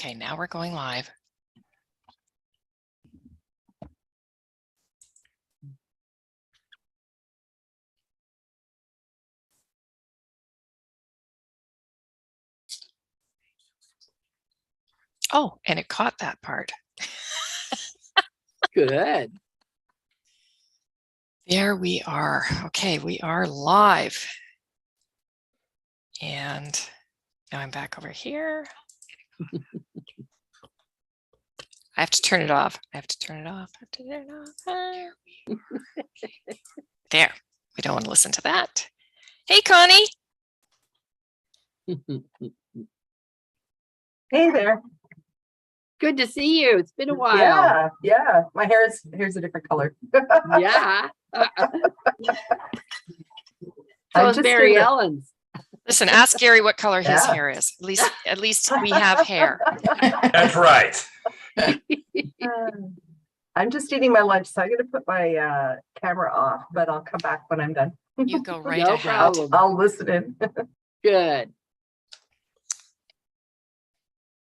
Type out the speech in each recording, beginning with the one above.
Okay, now we're going live. Oh, and it caught that part. Good. There we are. Okay, we are live. And now I'm back over here. I have to turn it off. I have to turn it off. There we are. There. We don't want to listen to that. Hey, Connie. Hey there. Good to see you. It's been a while. Yeah. My here's a different color. Yeah. I'm So is just Mary gonna- Ellen's. Listen, ask Gary what color his Yeah. hair is. At least we have hair. That's right. I'm just eating my lunch, so I'm gonna put my camera off, but I'll come back when I'm done. You go right No ahead. problem. I'll listen in. Good.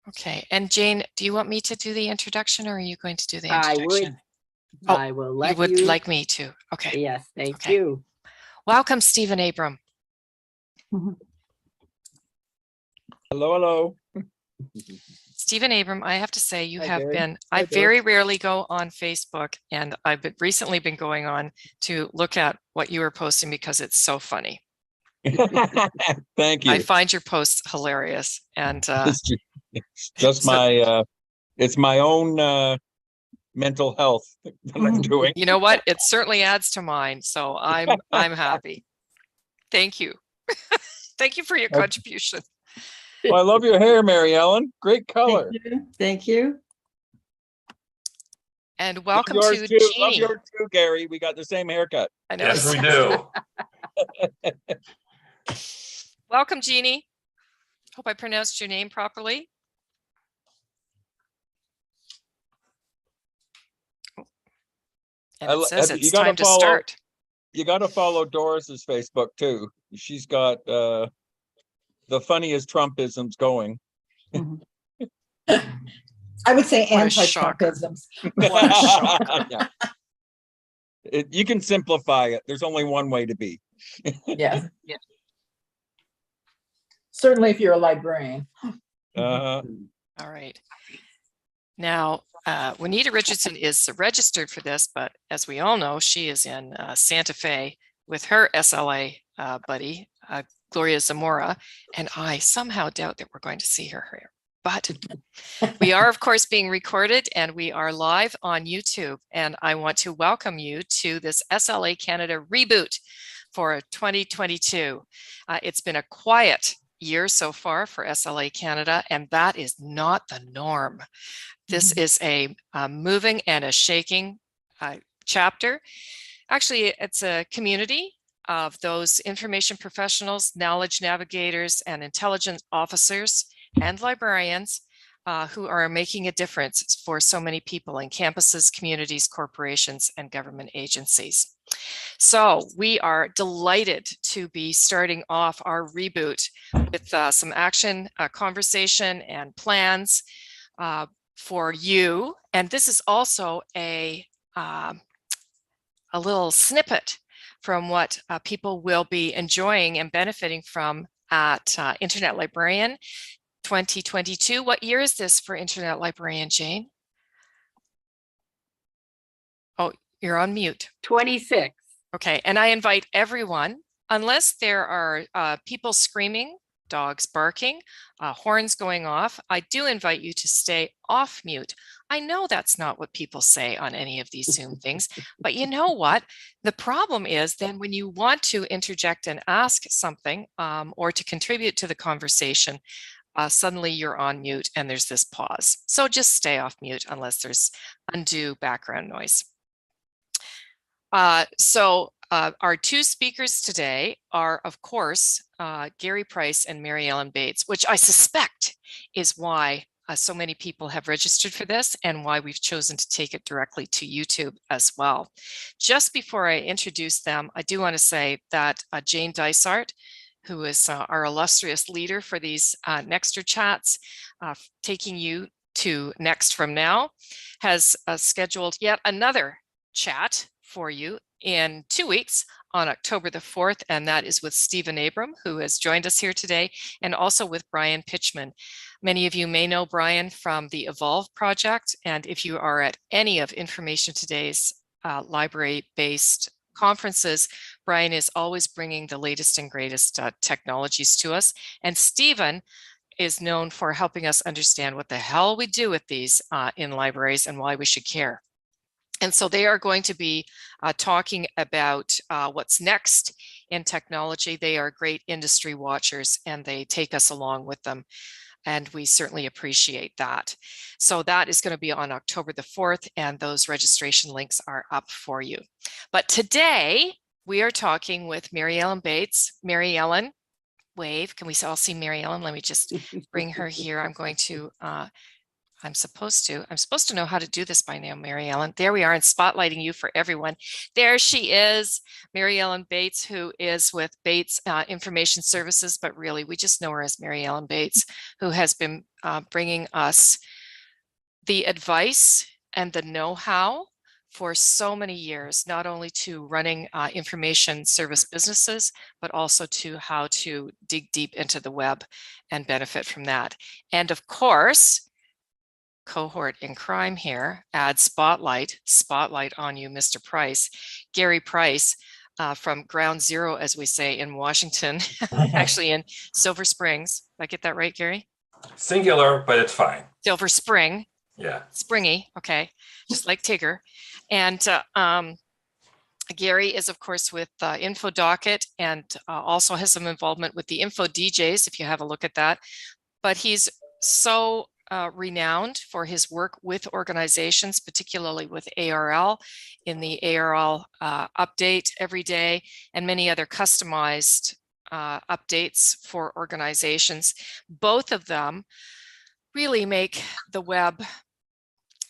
Okay. And Jane, do you want me to do the introduction or are you going to do the I introduction? would. Oh, I will You let would like me to. Okay. Yes, thank Okay. you. Welcome, Stephen Abram. Hello. Stephen Abram, I have to say you Hi, have Gary. been, Hi, I George. very rarely go on Facebook and I've recently been going on to look at what you are posting because it's so funny. Thank I you. find your posts hilarious and It's just so- it's my own mental health that I'm doing. you know what? It certainly adds to mine. So I'm happy. Thank you. Thank you for your contribution. Well, I love your hair, Mary Ellen. Great color. Thank you. And Love welcome yours to too. Love Jeannie. yours too, Gary. We got the same haircut. I know. Yes, we do. Welcome, Jeannie. Hope I pronounced your name properly. And I it lo- says you it's gotta time to follow- start. You got to follow Doris's Facebook too. She's got the funniest Trumpisms going. I would say What a shocker. anti-Trumpisms. What a shocker. Yeah. You can simplify it. There's only one way to be. Yes. Yeah. Certainly if you're a librarian. Uh, All right. Now, Juanita Richardson is registered for this, but as we all know, she is in Santa Fe with her SLA buddy, Gloria Zamora, and I somehow doubt that we're going to see her here. But we are, of course, being recorded and we are live on YouTube. And I want to welcome you to this SLACanada reboot for 2022. It's been a quiet year so far for SLACanada, and that is not the norm. This is a moving and a shaking chapter. Actually, it's a community of those information professionals, knowledge navigators, and intelligence officers and librarians who are making a difference for so many people in campuses, communities, corporations, and government agencies. So we are delighted to be starting off our reboot with some action, conversation, and plans for you. And this is also a little snippet from what people will be enjoying and benefiting from at Internet Librarian 2022. What year is this for Internet Librarian, Jane? Oh, you're on mute. 26. Okay, and I invite everyone, unless there are people screaming, dogs barking, horns going off, I do invite you to stay off mute. I know that's not what people say on any of these Zoom things, but you know what? The problem is then when you want to interject and ask something or to contribute to the conversation, suddenly you're on mute and there's this pause. So just stay off mute unless there's undue background noise. Our two speakers today are, of course, Gary Price and Mary Ellen Bates, which I suspect is why so many people have registered for this and why we've chosen to take it directly to YouTube as well. Just before I introduce them, I do want to say that Jane Dysart, who is our illustrious leader for these Nexter chats, taking you to Next from Now, has scheduled yet another chat for you in 2 weeks on October the 4th, and that is with Stephen Abram, who has joined us here today, and also with Brian Pitchman. Many of you may know Brian from the Evolve project, and if you are at any of Information Today's library-based conferences, Brian is always bringing the latest and greatest technologies to us. And Stephen is known for helping us understand what the hell we do with these in libraries and why we should care. And so they are going to be talking about what's next in technology. They are great industry watchers and they take us along with them. And we certainly appreciate that. So that is going to be on October the 4th, and those registration links are up for you. But today we are talking with Mary Ellen Bates. Mary Ellen, wave. Can we all see Mary Ellen? Let me just bring her here. I'm supposed to know how to do this by now, Mary Ellen. There we are, and spotlighting you for everyone. There she is, Mary Ellen Bates, who is with Bates Information Services, but really we just know her as Mary Ellen Bates, who has been bringing us the advice and the know-how for so many years, not only to running information service businesses, but also to how to dig deep into the web and benefit from that. And of course, cohort in crime here, add spotlight on you, Mr. Price, Gary Price, from Ground Zero, as we say in Washington, actually in Silver Springs. Did I get that right, Gary? Singular, but it's fine. Silver Spring. Yeah. Springy, okay, just like Tigger. And Gary is, of course, with Info Docket and also has some involvement with the Info DJs, if you have a look at that. But he's so renowned for his work with organizations, particularly with ARL, in the ARL update every day, and many other customized updates for organizations. Both of them really make the web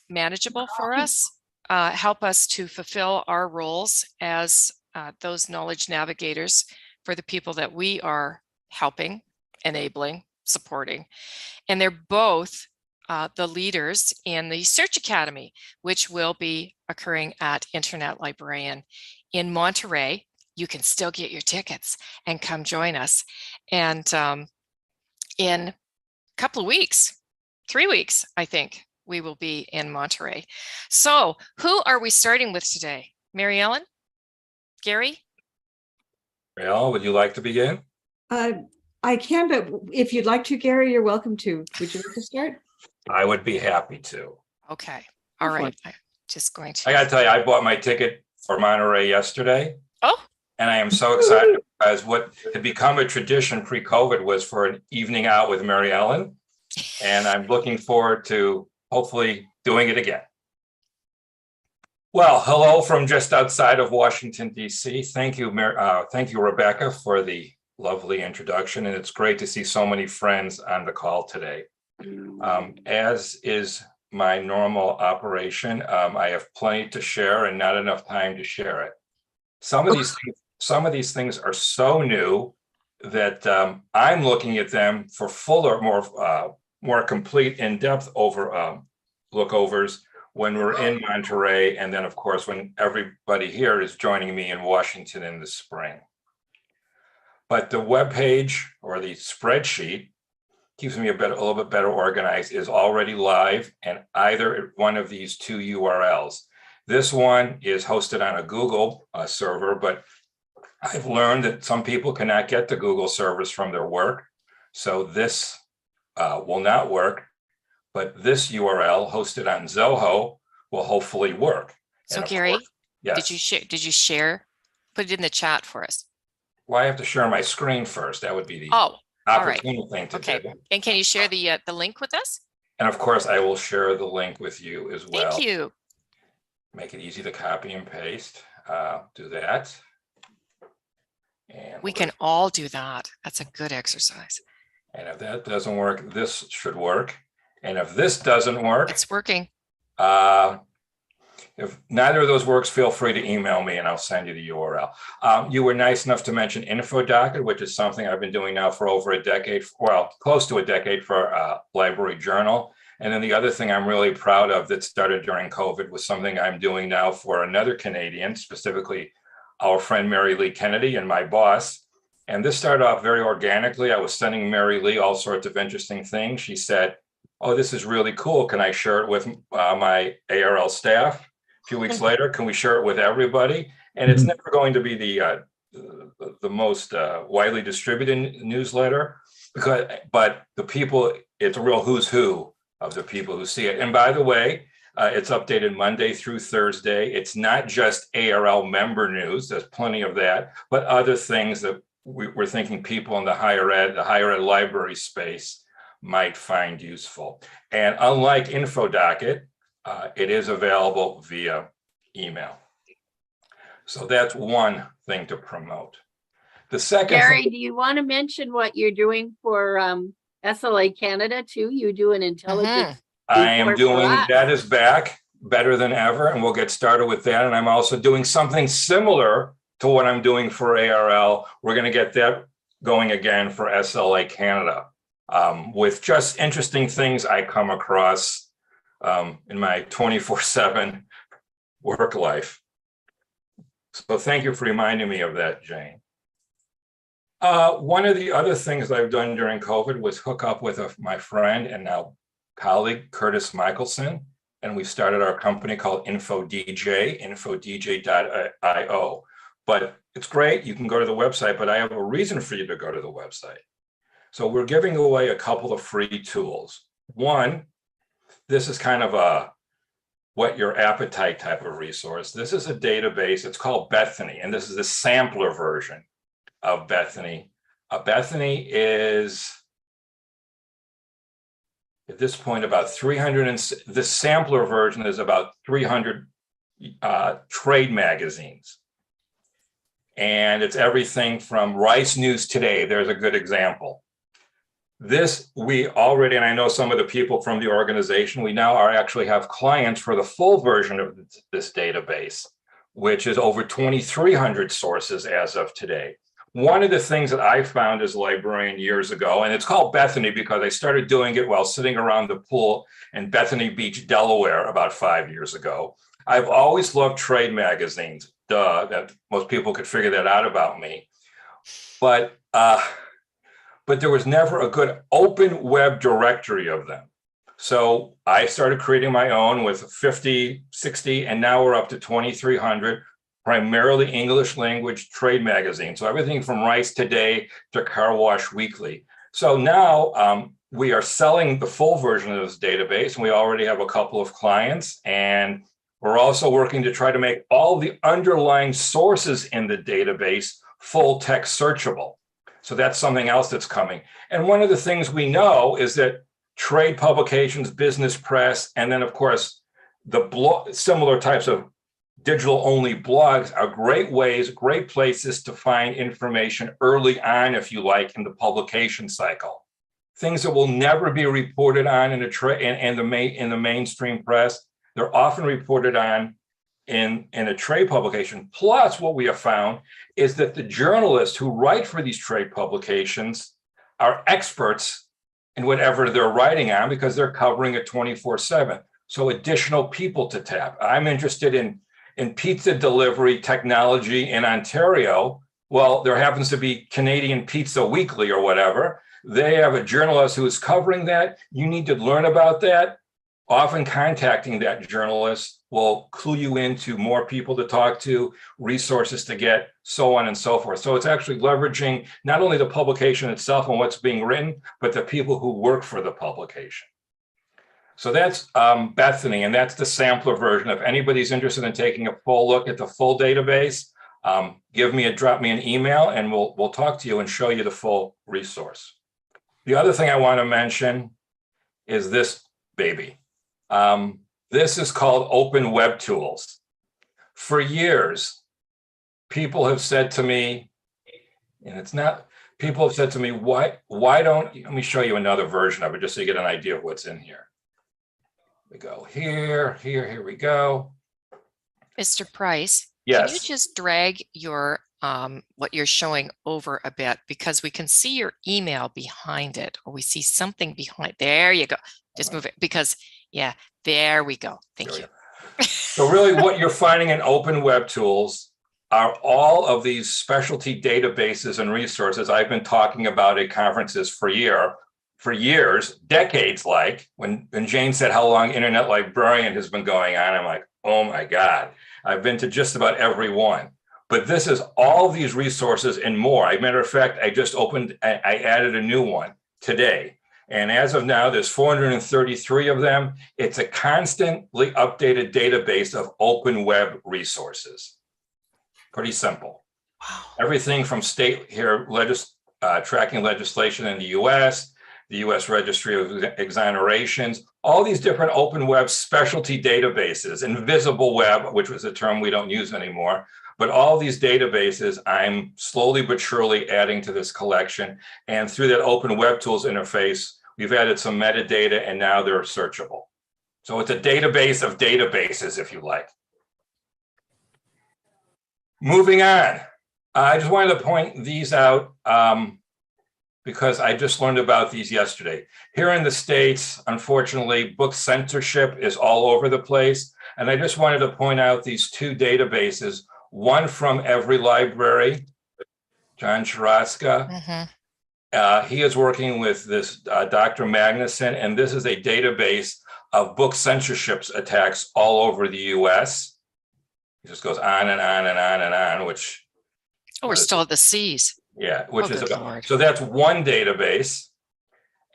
manageable for us, help us to fulfill our roles as those knowledge navigators for the people that we are helping, enabling, supporting. And they're both the leaders in the Search Academy, which will be occurring at Internet Librarian in Monterey. You can still get your tickets and come join us. And in a couple of weeks, 3 weeks, I think, we will be in Monterey. So who are we starting with today? Mary Ellen? Gary? Well, would you like to begin? I can, but if you'd like to, Gary, you're welcome to. Would you like to start? I would be happy to. Okay. All right. I'm just going to. I got to tell you, I bought my ticket for Monterey yesterday. Oh. And I am so excited because what had become a tradition pre-COVID was for an evening out with Mary Ellen. And I'm looking forward to hopefully doing it again. Well, hello from just outside of Washington, D.C. Thank you, Rebecca, for the lovely introduction. And it's great to see so many friends on the call today. As is my normal operation, I have plenty to share and not enough time to share it. Some of these things are so new that I'm looking at them for fuller, more complete, in-depth lookovers when we're in Monterey, and then of course when everybody here is joining me in Washington in the spring. But the webpage or the spreadsheet keeps me a little bit better organized, is already live, and either one of these two URLs. This one is hosted on a Google server, but I've learned that some people cannot get the Google servers from their work, so this will not work. But this URL hosted on Zoho will hopefully work. So Gary, yes. Did you share? Put it in the chat for us. Well, I have to share my screen first. That would be the opportune thing to do. And can you share the link with us? And of course, I will share the link with you as well. Thank you. Make it easy to copy and paste. Do that. And we can all do that. That's a good exercise. And if that doesn't work, this should work. And if this doesn't work, it's working. If neither of those works, feel free to email me and I'll send you the URL. You were nice enough to mention InfoDocket, which is something I've been doing now for over a decade, well, close to a decade for Library Journal. And then the other thing I'm really proud of that started during COVID was something I'm doing now for another Canadian, specifically our friend Mary Lee Kennedy and my boss. And this started off very organically. I was sending Mary Lee all sorts of interesting things. She said, "Oh, this is really cool. Can I share it with my ARL staff?" A few weeks later, "Can we share it with everybody?" And it's never going to be the most widely distributed newsletter, but the people, it's a real who's who of the people who see it. And by the way, it's updated Monday through Thursday. It's not just ARL member news. There's plenty of that, but other things that we're thinking people in the higher ed library space might find useful. And unlike InfoDocket, it is available via email. So that's one thing to promote. The second Gary, do you want to mention what you're doing for SLACanada too? You do an intelligence. I am report for doing, us. that is back better than ever, and we'll get started with that. And I'm also doing something similar to what I'm doing for ARL. We're going to get that going again for SLACanada, with just interesting things I come across in my 24/7 work life. So thank you for reminding me of that, Jane. One of the other things I've done during COVID was hook up with my friend and now colleague, Curtis Michelson, and we started our company called InfoDJ, infodj.io. But it's great, you can go to the website, but I have a reason for you to go to the website. So we're giving away a couple of free tools. One, this is kind of a whet your appetite type of resource. This is a database, it's called Bethany, and this is a sampler version of Bethany. Bethany is, at this point, about 300, and the sampler version is about 300 trade magazines. And it's everything from Rice News Today, there's a good example. This, we already, and I know some of the people from the organization, we now actually have clients for the full version of this database, which is over 2,300 sources as of today. One of the things that I found as a librarian years ago, and it's called Bethany because I started doing it while sitting around the pool in Bethany Beach, Delaware, about 5 years ago. I've always loved trade magazines. Duh, that most people could figure that out about me. But there was never a good open web directory of them. So I started creating my own with 50, 60, and now we're up to 2,300. Primarily English language trade magazines. So everything from Rice Today to Car Wash Weekly. So now we are selling the full version of this database, and we already have a couple of clients. And we're also working to try to make all the underlying sources in the database full text searchable. So that's something else that's coming. And one of the things we know is that trade publications, business press, and then of course, the similar types of digital-only blogs are great ways, great places to find information early on, if you like, in the publication cycle. Things that will never be reported on in the mainstream press, they're often reported on in a trade publication. Plus, what we have found is that the journalists who write for these trade publications are experts in whatever they're writing on because they're covering it 24/7. So additional people to tap. I'm interested in pizza delivery technology in Ontario. Well, there happens to be Canadian Pizza Weekly or whatever. They have a journalist who is covering that. You need to learn about that. Often contacting that journalist will clue you into more people to talk to, resources to get, so on and so forth. So it's actually leveraging not only the publication itself and what's being written, but the people who work for the publication. So that's Bethany, and that's the sampler version. If anybody's interested in taking a full look at the full database, drop me an email, and we'll talk to you and show you the full resource. The other thing I want to mention is this baby. This is called Open Web Tools. For years, people have said to me, and it's not, people have said to me, why don't, let me show you another version of it just so you get an idea of what's in here. We go here we go. Mr. Price, can you Yes. just drag your what you're showing over a bit, because we can see your email behind it, or we see something behind. There you go. Just move it, because yeah, there we go. Thank There we you. So really what you're finding in open web tools are all of these specialty databases and resources I've been talking about at conferences for years, decades. Like when Jane said how long Internet Librarian has been going on, I'm like, oh my God, I've been to just about every one. But this is all these resources and more. As a matter of fact, I added a new one today. And as of now, there's 433 of them. It's a constantly updated database of open web resources. Pretty simple. Wow. Everything from state here, tracking legislation in the US Registry of Exonerations, all these different open web specialty databases, invisible web, which was a term we don't use anymore. But all these databases, I'm slowly but surely adding to this collection. And through that open web tools interface, we've added some metadata, and now they're searchable. So it's a database of databases, if you like. Moving on, I just wanted to point these out because I just learned about these yesterday. Here in the States, unfortunately, book censorship is all over the place. And I just wanted to point out these two databases, one from Every Library, John Sharaska. He is working with this Dr. Magnuson, and this is a database of book censorship attacks all over the US. It just goes on and on and on and on, which. Oh, we're still at the C's. Yeah, which is, good Lord. so that's one database.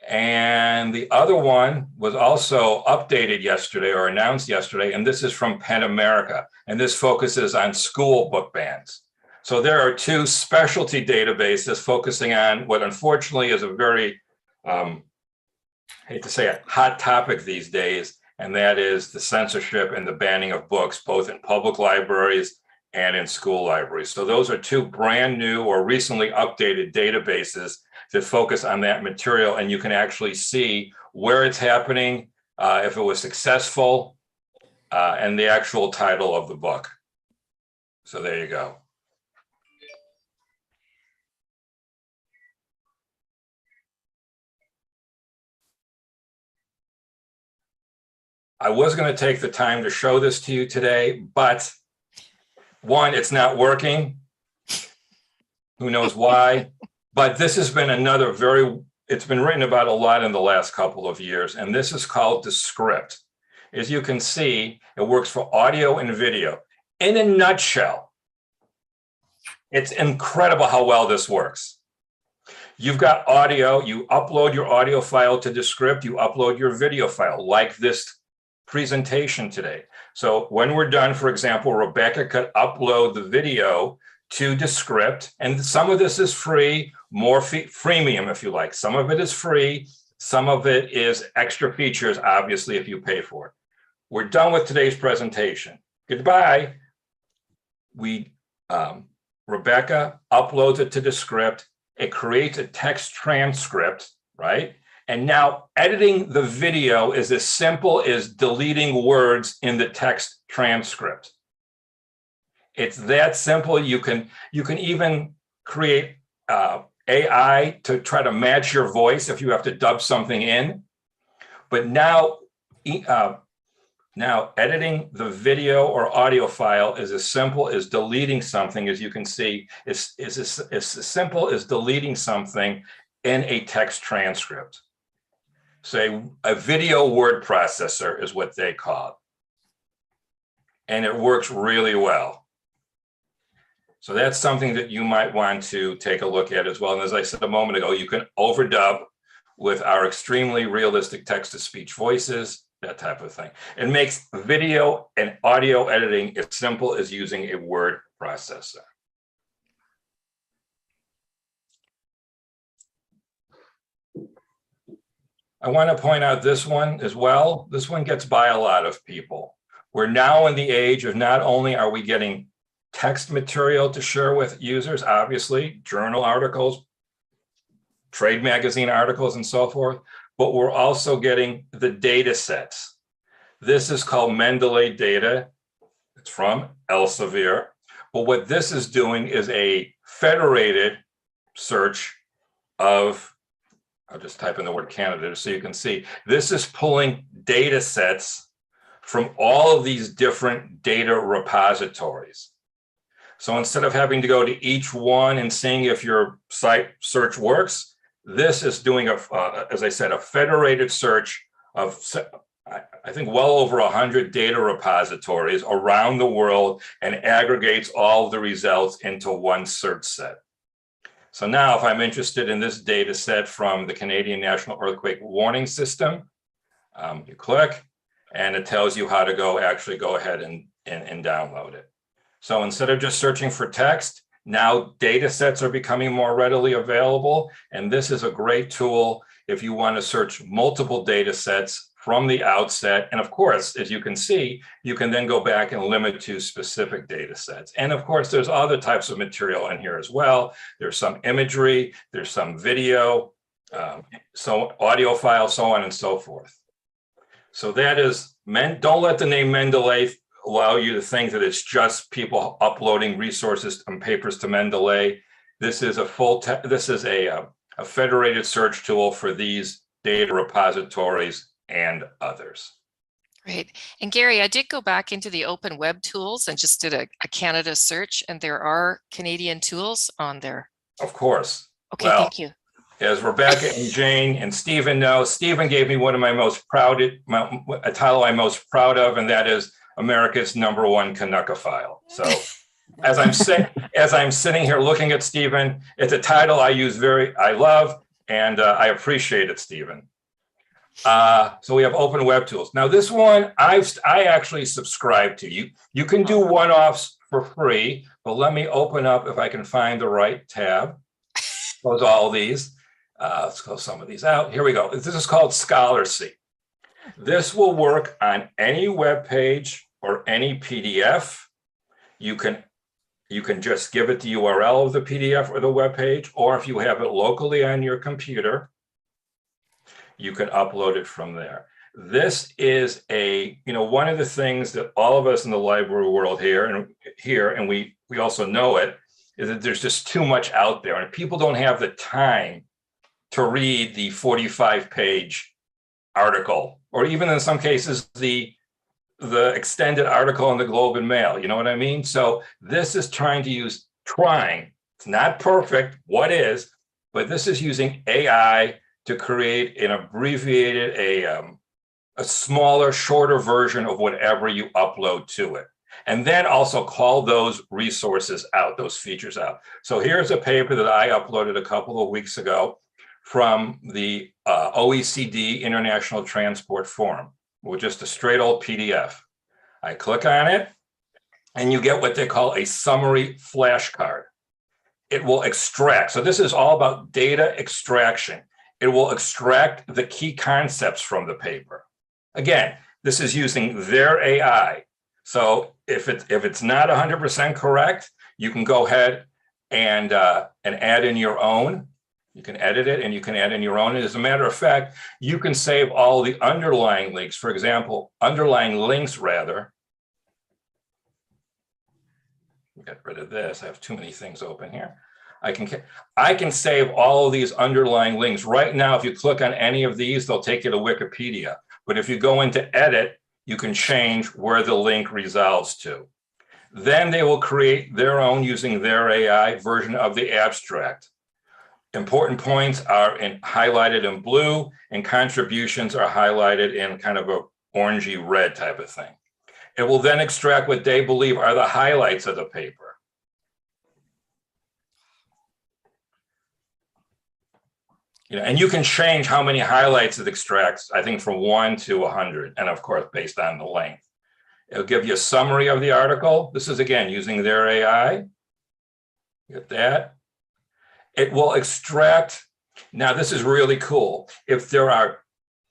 And the other one was also updated yesterday or announced yesterday, and this is from Pen America, and this focuses on school book bans. So there are two specialty databases focusing on what unfortunately is a very, hate to say it, hot topic these days, and that is the censorship and the banning of books, both in public libraries and in school libraries. So those are two brand new or recently updated databases that focus on that material, and you can actually see where it's happening, if it was successful, and the actual title of the book. So there you go. I was going to take the time to show this to you today, but one, it's not working. Who knows why? But this has been another it's been written about a lot in the last couple of years, and this is called Descript. As you can see, it works for audio and video. In a nutshell, it's incredible how well this works. You've got audio, you upload your audio file to Descript, you upload your video file, like this presentation today. So when we're done, for example, Rebecca could upload the video to Descript, and some of this is free, more freemium if you like. Some of it is free, some of it is extra features, obviously, if you pay for it. We're done with today's presentation. Goodbye. Rebecca uploads it to Descript. It creates a text transcript, right? And now editing the video is as simple as deleting words in the text transcript. It's that simple. You can even create AI to try to match your voice if you have to dub something in. But now editing the video or audio file is as simple as deleting something, as you can see, is as simple as deleting something in a text transcript. Say a video word processor is what they call it. And it works really well. So that's something that you might want to take a look at as well. And as I said a moment ago, you can overdub with our extremely realistic text-to-speech voices, that type of thing. It makes video and audio editing as simple as using a word processor. I want to point out this one as well. This one gets by a lot of people. We're now in the age of not only are we getting text material to share with users, obviously, journal articles, trade magazine articles, and so forth, but we're also getting the data sets. This is called Mendeley data. It's from Elsevier. But what this is doing is a federated search of, I'll just type in the word Canada so you can see. This is pulling data sets from all of these different data repositories. So instead of having to go to each one and seeing if your site search works, this is doing, as I said, a federated search of, I think, well over 100 data repositories around the world and aggregates all of the results into one search set. So now if I'm interested in this data set from the Canadian National Earthquake Warning System, you click and it tells you how to actually go ahead and download it. So instead of just searching for text, now data sets are becoming more readily available. And this is a great tool if you want to search multiple data sets from the outset. And of course, as you can see, you can then go back and limit to specific data sets. And of course, there's other types of material in here as well. There's some imagery, there's some video, so audio files, so on and so forth. So that is, don't let the name Mendeley allow you to think that it's just people uploading resources and papers to Mendeley. This is a a federated search tool for these data repositories and others. Great. And Gary, I did go back into the open web tools and just did a Canada search, and there are Canadian tools on there. Of course. Okay, Well, thank you. as Rebecca and Jane and Stephen know, Stephen gave me one of my a title I'm most proud of, and that is America's #1 Canuckophile. So as I'm sitting here looking at Stephen, it's a title I love, and I appreciate it, Stephen. So we have open web tools. Now this one, I actually subscribe to. You can do one-offs for free, but let me open up if I can find the right tab. Close all these. Let's close some of these out. Here we go. This is called Scholarcy. This will work on any web page or any PDF. You can just give it the URL of the PDF or the web page, or if you have it locally on your computer, you can upload it from there. This is one of the things that all of us in the library world and we also know it, is that there's just too much out there, and people don't have the time to read the 45-page article, or even in some cases, the extended article in the Globe and Mail. You know what I mean? So this is it's not perfect, but this is using AI to create an abbreviated, a smaller, shorter version of whatever you upload to it. And then also call those resources out, those features out. So here's a paper that I uploaded a couple of weeks ago from the OECD International Transport Forum, with just a straight old PDF. I click on it, and you get what they call a summary flashcard. It will extract. So this is all about data extraction. It will extract the key concepts from the paper. Again, this is using their AI. So if it's not 100% correct, you can go ahead and add in your own. You can edit it and you can add in your own. And as a matter of fact, you can save all the underlying links. For example, underlying links rather. Get rid of this. I have too many things open here. I can save all of these underlying links. Right now, if you click on any of these, they'll take you to Wikipedia. But if you go into edit, you can change where the link resolves to. Then they will create their own, using their AI, version of the abstract. Important points are highlighted in blue, and contributions are highlighted in kind of a orangey red type of thing. It will then extract what they believe are the highlights of the paper. And you can change how many highlights it extracts, I think from 1 to 100, and of course, based on the length. It'll give you a summary of the article. This is, again, using their AI. Get that. It will extract. Now, this is really cool. If there are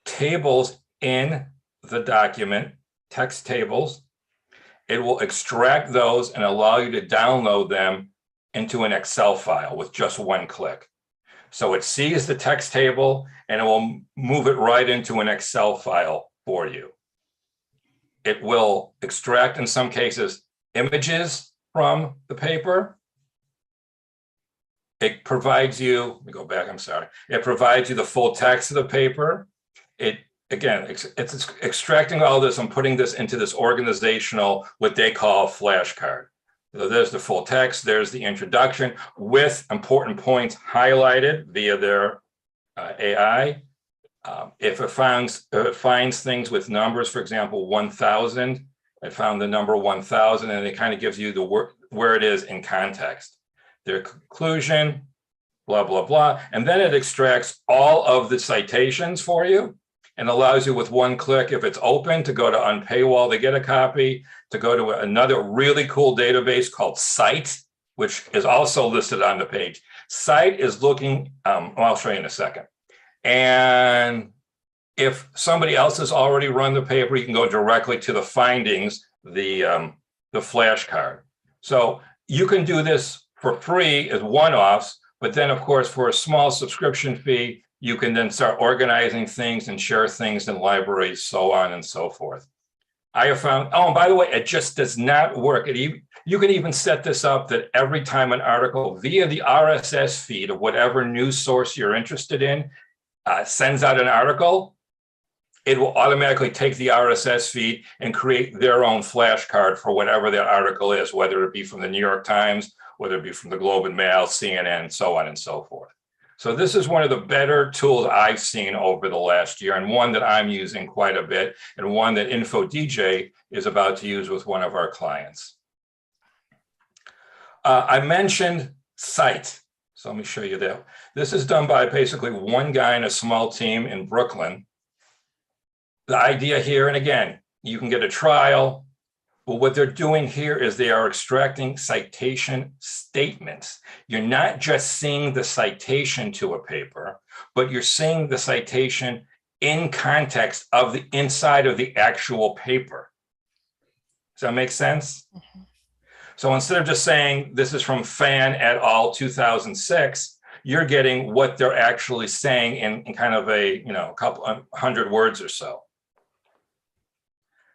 tables in the document, text tables, it will extract those and allow you to download them into an Excel file with just one click. So it sees the text table and it will move it right into an Excel file for you. It will extract, in some cases, images from the paper. It provides you, let me go back, I'm sorry. It provides you the full text of the paper. It's extracting all this and putting this into this organizational, what they call flashcard. So there's the full text, there's the introduction with important points highlighted via their AI. If it finds things with numbers, for example, 1,000, it found the number 1,000, and it kind of gives you the where it is in context. Their conclusion, blah, blah, blah. And then it extracts all of the citations for you and allows you with one click, if it's open, to go to Unpaywall to get a copy, to go to another really cool database called Cite, which is also listed on the page. Cite is looking, I'll show you in a second. And if somebody else has already run the paper, you can go directly to the findings, the flashcard. So you can do this for free as one-offs, but then of course, for a small subscription fee, you can then start organizing things and share things in libraries, so on and so forth. I have found, oh, and by the way, it just does not work. You can even set this up that every time an article via the RSS feed of whatever news source you're interested in sends out an article, it will automatically take the RSS feed and create their own flashcard for whatever that article is, whether it be from the New York Times, whether it be from the Globe and Mail, CNN, so on and so forth. So this is one of the better tools I've seen over the last year, and one that I'm using quite a bit, and one that InfoDJ is about to use with one of our clients. I mentioned Cite. So let me show you that. This is done by basically one guy in a small team in Brooklyn. The idea here, and again, you can get a trial, but what they're doing here is they are extracting citation statements. You're not just seeing the citation to a paper, but you're seeing the citation in context of the inside of the actual paper. Does that make sense? Mm-hmm. So instead of just saying, this is from Fan et al. 2006, you're getting what they're actually saying in kind of a, couple 100 words or so.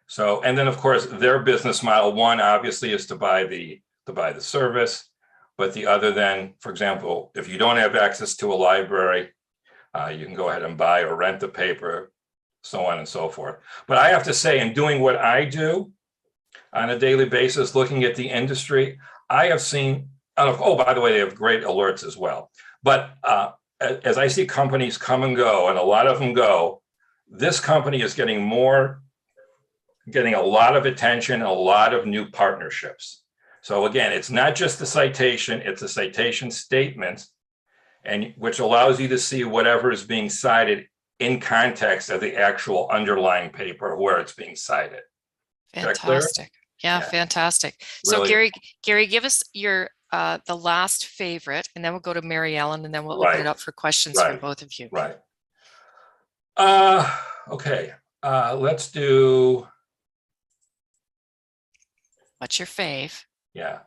So, and then of course, their business model, one obviously is to buy the service, but the other then, for example, if you don't have access to a library, you can go ahead and buy or rent the paper, so on and so forth. But I have to say, in doing what I do on a daily basis, looking at the industry, I have seen, oh, by the way, they have great alerts as well. But as I see companies come and go, and a lot of them go, this company is getting a lot of attention, a lot of new partnerships. So again, it's not just the citation, it's a citation statement, and which allows you to see whatever is being cited in context of the actual underlying paper where it's being cited. Fantastic. Yeah, fantastic. So Really? Gary, give us your the last favorite, and then we'll go to Mary Ellen, and then we'll open it up for questions from both of you. Right. Okay. Let's do. What's your fave? Yeah.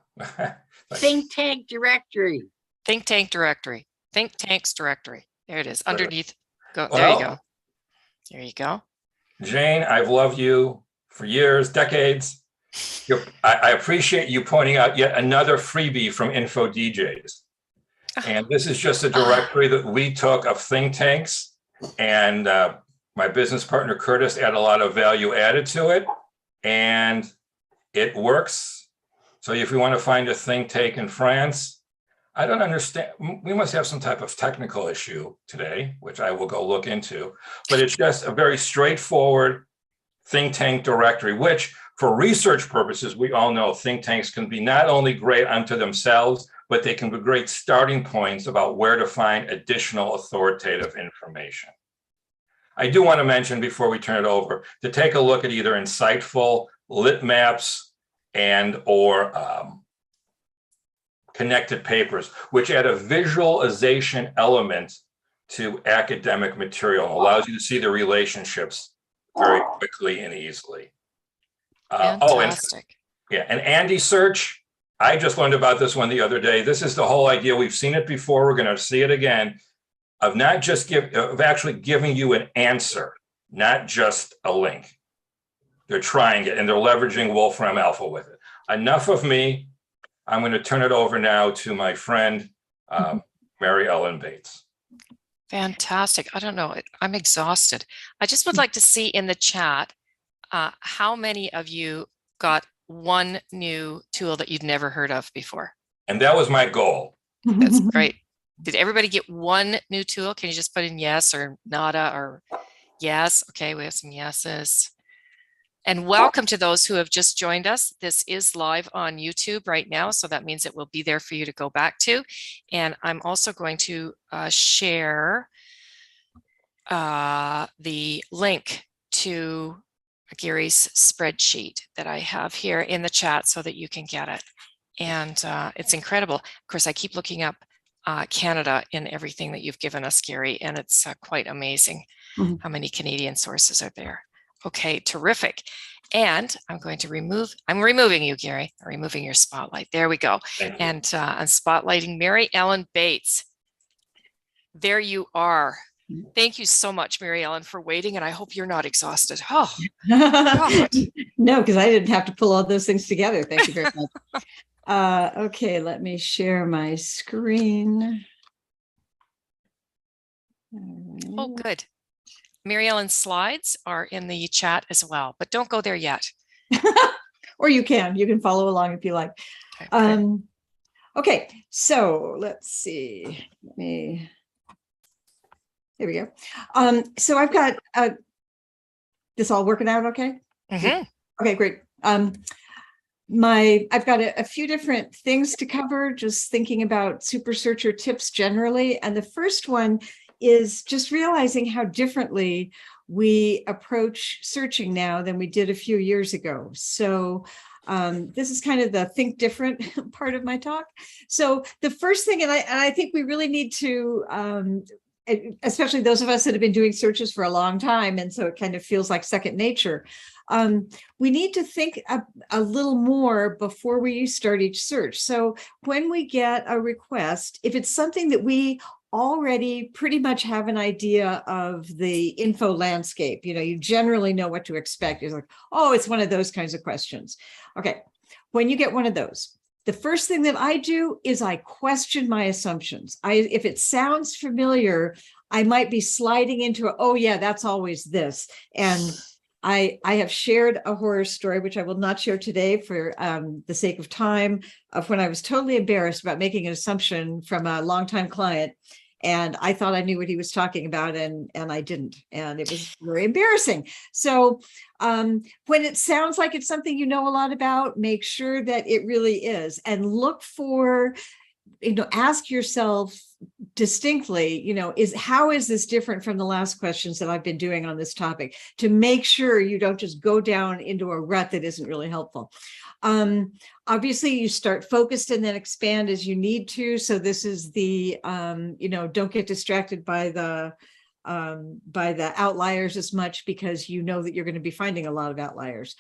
Think Tank Directory. Think Tank Directory. Think Tanks Directory. There it is. Underneath. Go. Well, there you go. There you go. Jane, I've loved you for years, decades. I appreciate you pointing out yet another freebie from InfoDJs. And this is just a directory that we took of think tanks, and my business partner, Curtis, added a lot of value added to it, and it works. So if you want to find a think tank in France, I don't understand. We must have some type of technical issue today, which I will go look into, but it's just a very straightforward think tank directory, which for research purposes, we all know think tanks can be not only great unto themselves, but they can be great starting points about where to find additional authoritative information. I do want to mention before we turn it over to take a look at either Insightful, Lit Maps, and or connected papers, which add a visualization element to academic material, allows you to see the relationships very quickly and easily. Fantastic. And Andy Search, I just learned about this one the other day. This is the whole idea. We've seen it before. We're going to see it again, of not just of actually giving you an answer, not just a link. They're trying it and they're leveraging Wolfram Alpha with it. Enough of me. I'm going to turn it over now to my friend, Mary Ellen Bates. Fantastic. I don't know. I'm exhausted. I just would like to see in the chat how many of you got one new tool that you'd never heard of before. And that was my goal. That's great. Did everybody get one new tool? Can you just put in yes or nada or yes? Okay, we have some yeses. And welcome to those who have just joined us. This is live on YouTube right now, so that means it will be there for you to go back to. And I'm also going to share the link to Gary's spreadsheet that I have here in the chat so that you can get it. And it's incredible. Of course, I keep looking up Canada in everything that you've given us, Gary, and it's quite amazing how many Canadian sources are there. Okay, terrific. And I'm removing you, Gary. I'm removing your spotlight. There we go. And I'm spotlighting Mary Ellen Bates. There you are. Thank you so much, Mary Ellen, for waiting. And I hope you're not exhausted. Oh, God. No, because I didn't have to pull all those things together. Thank you very much. Okay, let me share my screen. Oh, good. Mary Ellen's slides are in the chat as well, but don't go there yet. Or you can follow along if you like. Okay, so let's see. Here we go. So I've got this all working out okay? Okay, great. I've got a few different things to cover, just thinking about super searcher tips generally. And the first one is just realizing how differently we approach searching now than we did a few years ago. So this is kind of the think different part of my talk. So the first thing, and I think we really need to, especially those of us that have been doing searches for a long time, and so it kind of feels like second nature. We need to think a little more before we start each search. So when we get a request, if it's something that we already pretty much have an idea of the info landscape, you generally know what to expect. It's like, oh, it's one of those kinds of questions. Okay, when you get one of those, the first thing that I do is I question my assumptions. If it sounds familiar, I might be sliding into, oh yeah, that's always this. And I have shared a horror story, which I will not share today for the sake of time, of when I was totally embarrassed about making an assumption from a longtime client. And I thought I knew what he was talking about, and I didn't. And it was very embarrassing. So when it sounds like it's something you know a lot about, make sure that it really is. And look for, ask yourself distinctly, how is this different from the last questions that I've been doing on this topic, to make sure you don't just go down into a rut that isn't really helpful. Obviously you start focused and then expand as you need to. So this is the, don't get distracted by the outliers as much, because you know that you're going to be finding a lot of outliers.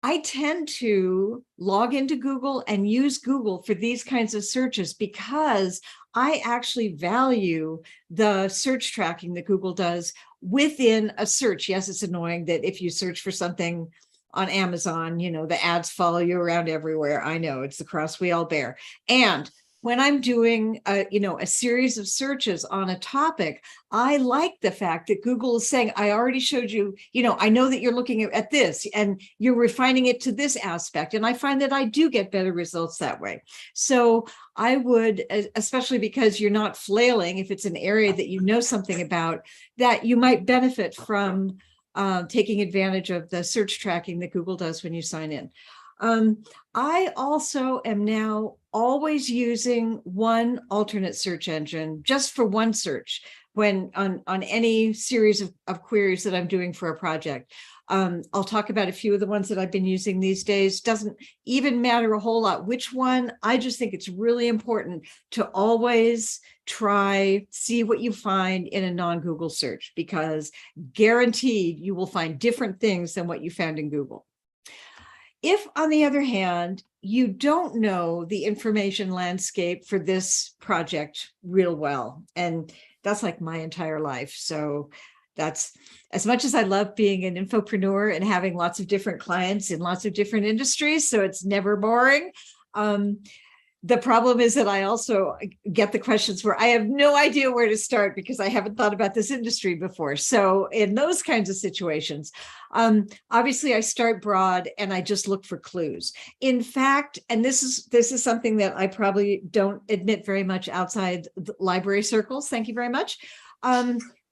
I tend to log into Google and use Google for these kinds of searches, because I actually value the search tracking that Google does within a search. Yes, it's annoying that if you search for something on Amazon, the ads follow you around everywhere. I know, it's the cross we all bear. And when I'm doing a series of searches on a topic, I like the fact that Google is saying, I already showed you, I know that you're looking at this and you're refining it to this aspect. And I find that I do get better results that way. So I would, especially because you're not flailing, if it's an area that you know something about, that you might benefit from taking advantage of the search tracking that Google does when you sign in. I also am now always using one alternate search engine just for one search when on any series of queries that I'm doing for a project. I'll talk about a few of the ones that I've been using these days. Doesn't even matter a whole lot which one. I just think it's really important to always see what you find in a non-Google search, because guaranteed you will find different things than what you found in Google. If, on the other hand, you don't know the information landscape for this project real well, and that's like my entire life. So That's as much as I love being an infopreneur and having lots of different clients in lots of different industries, so it's never boring. The problem is that I also get the questions where I have no idea where to start because I haven't thought about this industry before. So in those kinds of situations, obviously I start broad and I just look for clues. In fact, and this is something that I probably don't admit very much outside the library circles. Thank you very much.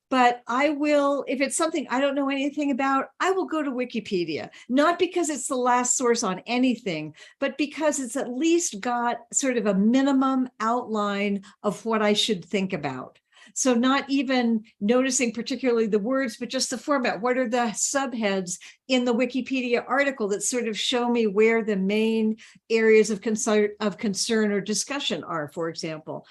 But I will, if it's something I don't know anything about, I will go to Wikipedia, not because it's the last source on anything, but because it's at least got sort of a minimum outline of what I should think about. So not even noticing particularly the words, but just the format. What are the subheads in the Wikipedia article that sort of show me where the main areas of concern or discussion are, for example?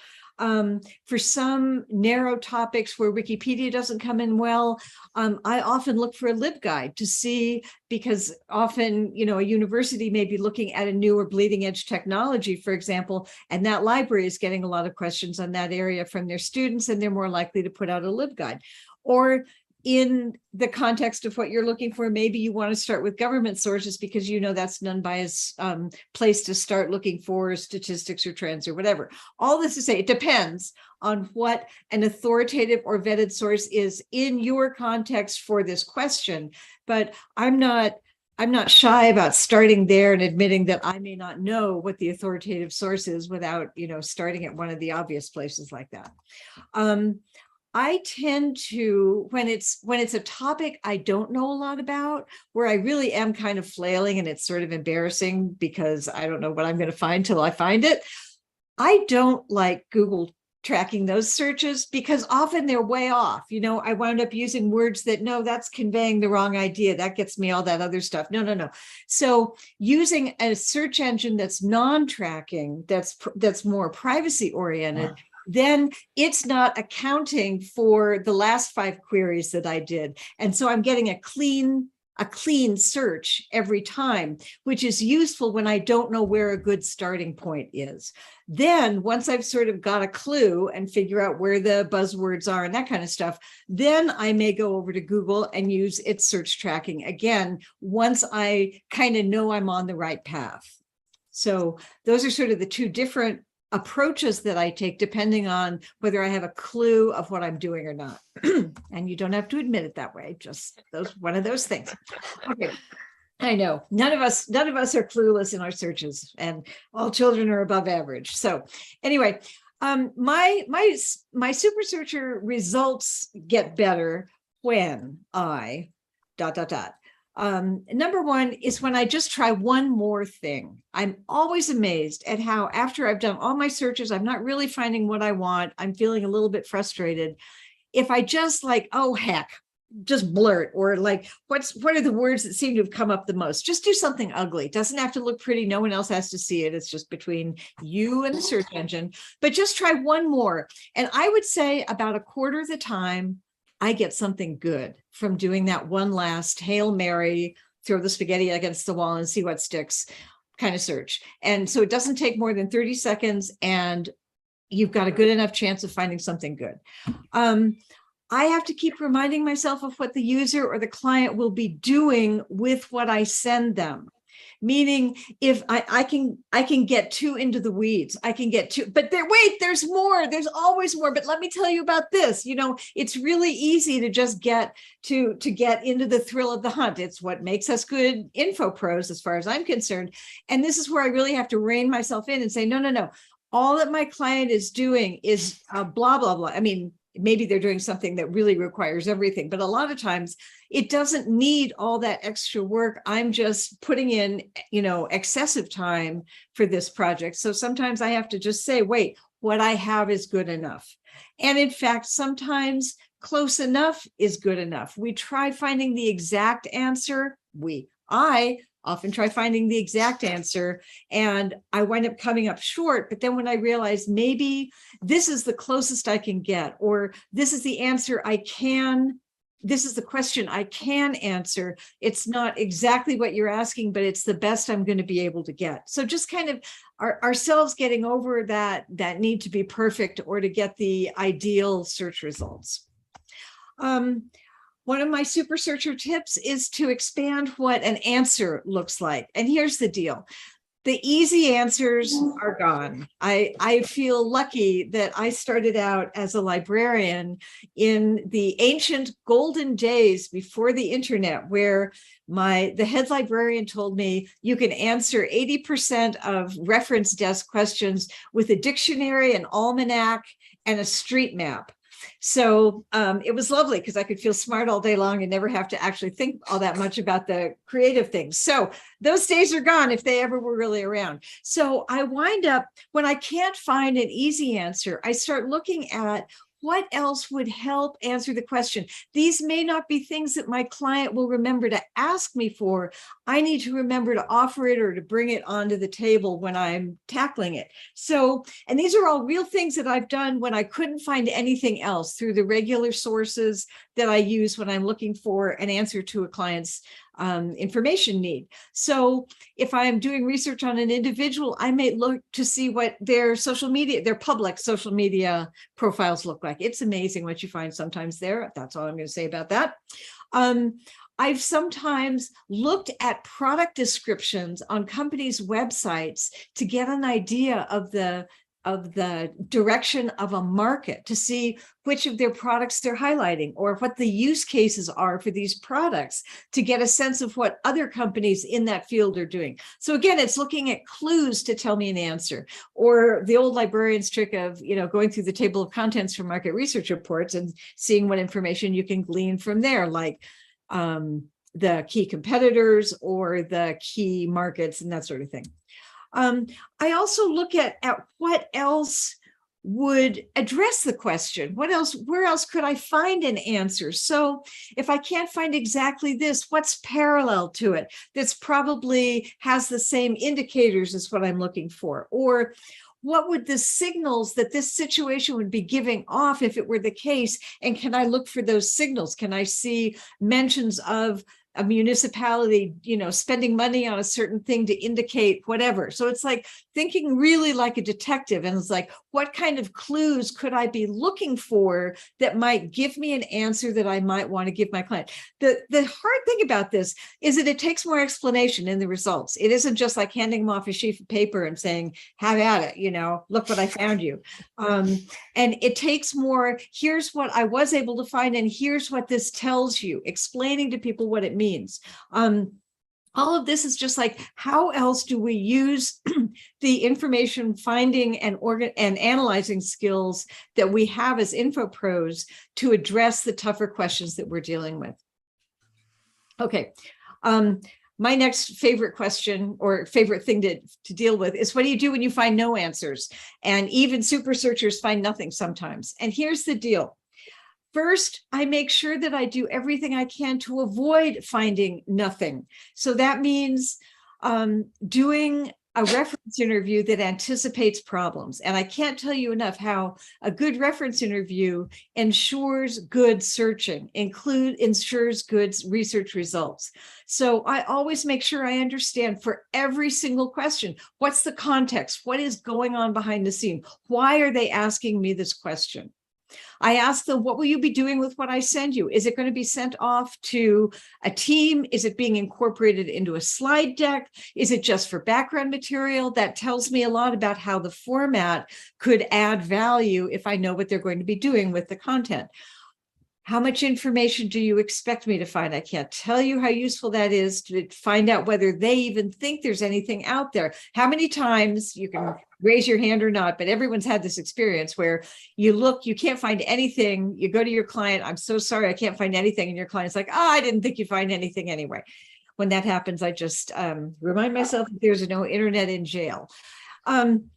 For some narrow topics where Wikipedia doesn't come in well, I often look for a LibGuide to see, because often, you know, a university may be looking at a new or bleeding edge technology, for example, and that library is getting a lot of questions on that area from their students, and they're more likely to put out a LibGuide. Or in the context of what you're looking for, maybe you want to start with government sources because you know that's an unbiased place to start looking for statistics or trends or whatever. All this to say, it depends on what an authoritative or vetted source is in your context for this question. But I'm not shy about starting there and admitting that I may not know what the authoritative source is without, you know, starting at one of the obvious places like that. I tend to, when it's a topic I don't know a lot about, where I really am kind of flailing and it's sort of embarrassing because I don't know what I'm going to find till I find it, I don't like Google tracking those searches because often they're way off. You know, I wound up using words that, no, that's conveying the wrong idea. That gets me all that other stuff. No. So using a search engine that's non-tracking, that's more privacy oriented, then it's not accounting for the last 5 queries that I did. And so I'm getting a clean search every time, which is useful when I don't know where a good starting point is. Then once I've sort of got a clue and figure out where the buzzwords are and that kind of stuff, then I may go over to Google and use its search tracking again, once I kind of know I'm on the right path. So those are sort of the two different approaches that I take depending on whether I have a clue of what I'm doing or not. And you don't have to admit it that way, just one of those things. Okay. I know none of us are clueless in our searches, and all children are above average. So anyway, my super searcher results get better when I ... Number one is when I just try one more thing. I'm always amazed at how after I've done all my searches, I'm not really finding what I want. I'm feeling a little bit frustrated. If I just like, oh, heck, just blurt, or like, what are the words that seem to have come up the most? Just do something ugly. It doesn't have to look pretty. No one else has to see it. It's just between you and the search engine, but just try one more. And I would say about a quarter of the time, I get something good from doing that one last Hail Mary, throw the spaghetti against the wall and see what sticks kind of search. And so it doesn't take more than 30 seconds and you've got a good enough chance of finding something good. I have to keep reminding myself of what the user or the client will be doing with what I send them. Meaning if I can get too into the weeds, I can get too, but there's more, there's always more, but let me tell you about this. You know, it's really easy to just get into the thrill of the hunt. It's what makes us good info pros, as far as I'm concerned. And this is where I really have to rein myself in and say, no. All that my client is doing is blah, blah, blah. I mean, maybe they're doing something that really requires everything, but a lot of times it doesn't need all that extra work. I'm just putting in, you know, excessive time for this project. So sometimes I have to just say, wait, what I have is good enough. And in fact, sometimes close enough is good enough. We try finding the exact answer. I often try finding the exact answer and I wind up coming up short. But then when I realize maybe this is the closest I can get, or this is the answer this is the question I can answer. It's not exactly what you're asking, but it's the best I'm going to be able to get. So just kind of ourselves getting over that need to be perfect or to get the ideal search results. One of my super searcher tips is to expand what an answer looks like. And here's the deal. The easy answers are gone. I feel lucky that I started out as a librarian in the ancient golden days before the internet, where the head librarian told me you can answer 80% of reference desk questions with a dictionary, an almanac, and a street map. So it was lovely because I could feel smart all day long and never have to actually think all that much about the creative things. So those days are gone if they ever were really around. So I wind up, when I can't find an easy answer, I start looking at what else would help answer the question. These may not be things that my client will remember to ask me for. I need to remember to offer it or to bring it onto the table when I'm tackling it. So, and these are all real things that I've done when I couldn't find anything else through the regular sources that I use when I'm looking for an answer to a client's information need. So if I'm doing research on an individual, I may look to see what their social media, their public social media profiles look like. It's amazing what you find sometimes there. That's all I'm going to say about that. I've sometimes looked at product descriptions on companies' websites to get an idea of the direction of a market, to see which of their products they're highlighting or what the use cases are for these products, to get a sense of what other companies in that field are doing. So again, it's looking at clues to tell me an answer, or the old librarian's trick of, going through the table of contents from market research reports and seeing what information you can glean from there, like the key competitors or the key markets and that sort of thing. I also look at what else would address the question. Where else could I find an answer? So if I can't find exactly this, what's parallel to it that's probably has the same indicators as what I'm looking for? Or what would the signals that this situation would be giving off if it were the case? And can I look for those signals? Can I see mentions of a municipality, spending money on a certain thing to indicate whatever? So it's like thinking really like a detective, and it's like, what kind of clues could I be looking for that might give me an answer that I might want to give my client? The hard thing about this is that it takes more explanation in the results. It isn't just like handing them off a sheet of paper and saying, have at it, look what I found you. And it takes more, here's what I was able to find, and here's what this tells you, explaining to people what it means. All of this is just like, how else do we use the information finding and analyzing skills that we have as info pros to address the tougher questions that we're dealing with? Okay. My next favorite question or favorite thing to deal with is, what do you do when you find no answers? And even super searchers find nothing sometimes. And here's the deal. First, I make sure that I do everything I can to avoid finding nothing. So that means doing a reference interview that anticipates problems. And I can't tell you enough how a good reference interview ensures good searching, ensures good research results. So I always make sure I understand for every single question, what's the context? What is going on behind the scene? Why are they asking me this question? I ask them, what will you be doing with what I send you? Is it going to be sent off to a team? Is it being incorporated into a slide deck? Is it just for background material? That tells me a lot about how the format could add value if I know what they're going to be doing with the content. How much information do you expect me to find? I can't tell you how useful that is to find out whether they even think there's anything out there. How many times, you can raise your hand or not, but everyone's had this experience where you look, you can't find anything. You go to your client, I'm so sorry, I can't find anything. And your client's like, oh, I didn't think you'd find anything anyway. When that happens, I just remind myself that there's no internet in jail. And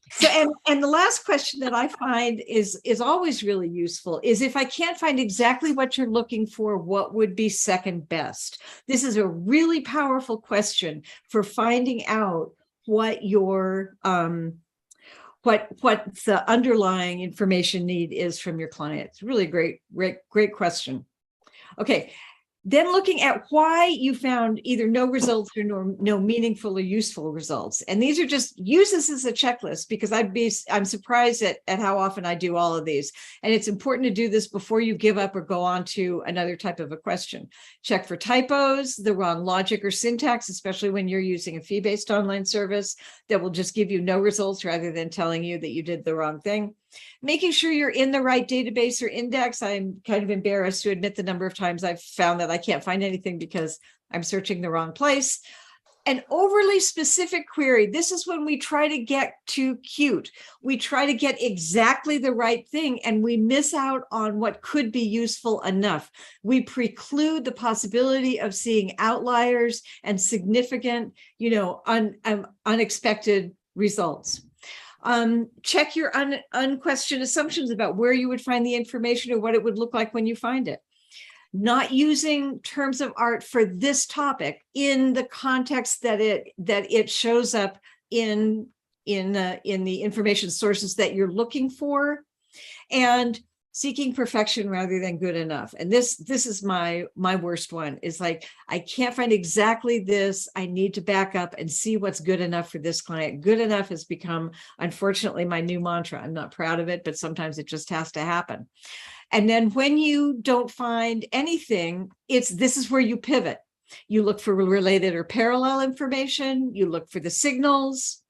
the last question that I find is always really useful is, if I can't find exactly what you're looking for, what would be second best? This is a really powerful question for finding out what your what the underlying information need is from your client. It's really great question. Okay. Then looking at why you found either no results or no meaningful or useful results. And these are just, use this as a checklist, because I'm surprised at how often I do all of these. And it's important to do this before you give up or go on to another type of a question. Check for typos, the wrong logic or syntax, especially when you're using a fee-based online service that will just give you no results rather than telling you that you did the wrong thing. Making sure you're in the right database or index. I'm kind of embarrassed to admit the number of times I've found that I can't find anything because I'm searching the wrong place. An overly specific query. This is when we try to get too cute. We try to get exactly the right thing and we miss out on what could be useful enough. We preclude the possibility of seeing outliers and significant, unexpected results. Check your unquestioned assumptions about where you would find the information or what it would look like when you find it. Not using terms of art for this topic in the context that it shows up in the information sources that you're looking for, and seeking perfection rather than good enough. And this is my worst one, is like, I can't find exactly this. I need to back up and see what's good enough for this client. Good enough has become, unfortunately, my new mantra. I'm not proud of it, but sometimes it just has to happen. And then when you don't find anything, this is where you pivot. You look for related or parallel information. You look for the signals.